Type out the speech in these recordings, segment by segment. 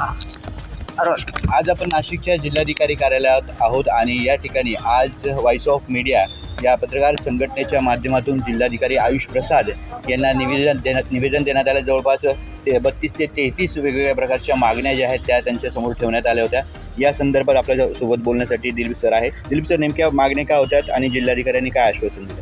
आज आपण नाशिकच्या जिल्हाधिकारी कार्यालयात आहोत आणि या ठिकाणी आज व्हॉइस ऑफ मीडिया या पत्रकार संघटनेच्या माध्यमातून जिल्हाधिकारी आयुष प्रसाद यांना निवेदन देण्यात आलं। जवळपास 32 ते 33 वेगवेगळ्या प्रकारच्या मागण्या ज्या आहेत त्या त्यांच्यासमोर ठेवण्यात आल्या होत्या। या संदर्भात आपल्यासोबत बोलण्यासाठी दिलीप सर आहे। दिलीप सर, नेमक्या मागण्या काय होत्या आणि जिल्हाधिकाऱ्यांनी काय आश्वासन दिलं?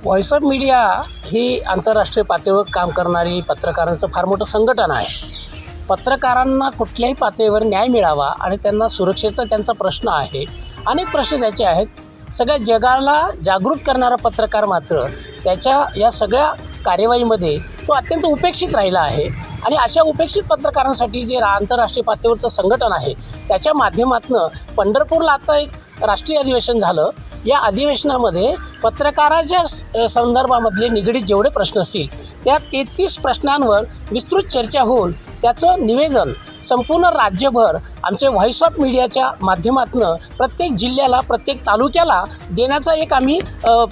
व्हॉइस ऑफ मीडिया ही आंतरराष्ट्रीय पातळीवर काम करणारी पत्रकारांचं फार मोठं संघटन आहे। पत्रकारांना कुठल्याही पातळीवर न्याय मिळावा आणि त्यांना सुरक्षेचा त्यांचा प्रश्न आहे। अनेक प्रश्न त्याचे आहेत। सगळ्या जगाला जागृत करणारा पत्रकार मात्र त्याच्या या सगळ्या कार्यवाहीमध्ये तो अत्यंत उपेक्षित राहिला आहे आणि अशा उपेक्षित पत्रकारांसाठी जे आंतरराष्ट्रीय पातळीवरचं संघटन आहे त्याच्या माध्यमातून पंढरपूरला आता एक राष्ट्रीय अधिवेशन झालं। या अधिवेशनामध्ये पत्रकाराच्या संदर्भामधले निगडीत जेवढे प्रश्न असतील त्या 33 प्रश्नांवर विस्तृत चर्चा होऊन त्याचं निवेदन संपूर्ण राज्यभर आमचे व्हॉइस ऑफ मीडियाच्या माध्यमातून प्रत्येक जिल्ह्याला प्रत्येक तालुक्याला देण्याचा एक आम्ही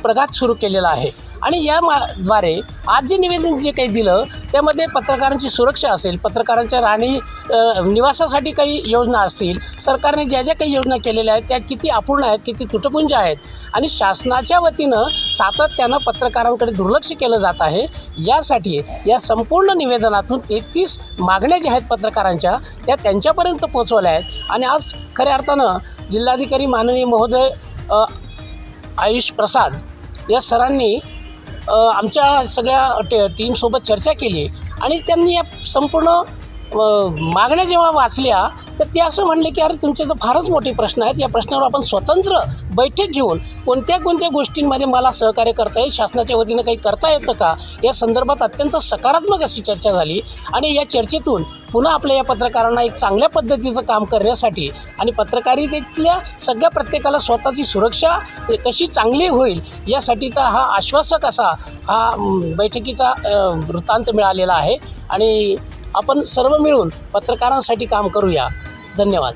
प्रघात सुरू केलेला आहे। आणि या द्वारे आज जे निवेदन जे काही दिलं त्यामध्ये पत्रकारांची सुरक्षा असेल, पत्रकारांच्या निवासासाठी काही योजना असतील, सरकारने ज्या ज्या काही योजना केलेल्या आहेत त्या किती अपूर्ण आहेत, किती तुटपुंज आहेत आणि शासनाच्या वतीनं सातत्यानं पत्रकारांकडे दुर्लक्ष केलं जात आहे। यासाठी या संपूर्ण निवेदनातून 33 मागण्या ज्या आहेत पत्रकारांच्या त्या त्यांच्यापर्यंत पोहोचवल्या आहेत। आणि आज खऱ्या अर्थानं जिल्हाधिकारी माननीय महोदय आयुष प्रसाद या सरांनी आमच्या सगळ्या टीमसोबत चर्चा केली आणि त्यांनी या संपूर्ण मागण्या जेव्हा वाचल्या तर ते असं म्हणले की अरे तुमचे तर फारच मोठे प्रश्न आहेत, या प्रश्नावर आपण स्वतंत्र बैठक घेऊन कोणत्या गोष्टींमध्ये मला सहकार्य करता येईल, शासनाच्या वतीनं काही करता येतं का, या संदर्भात अत्यंत सकारात्मक अशी चर्चा झाली। आणि या चर्चेतून पुन्हा आपल्या या पत्रकारांना एक चांगल्या पद्धतीचं काम करण्यासाठी आणि पत्रकारितेतल्या सगळ्या प्रत्येकाला स्वतःची सुरक्षा कशी चांगली होईल यासाठीचा हा आश्वासक असा हा बैठकीचा वृत्तांत मिळालेला आहे। आणि आपण सर्व मिळून पत्रकारांसाठी काम करूया। धन्यवाद।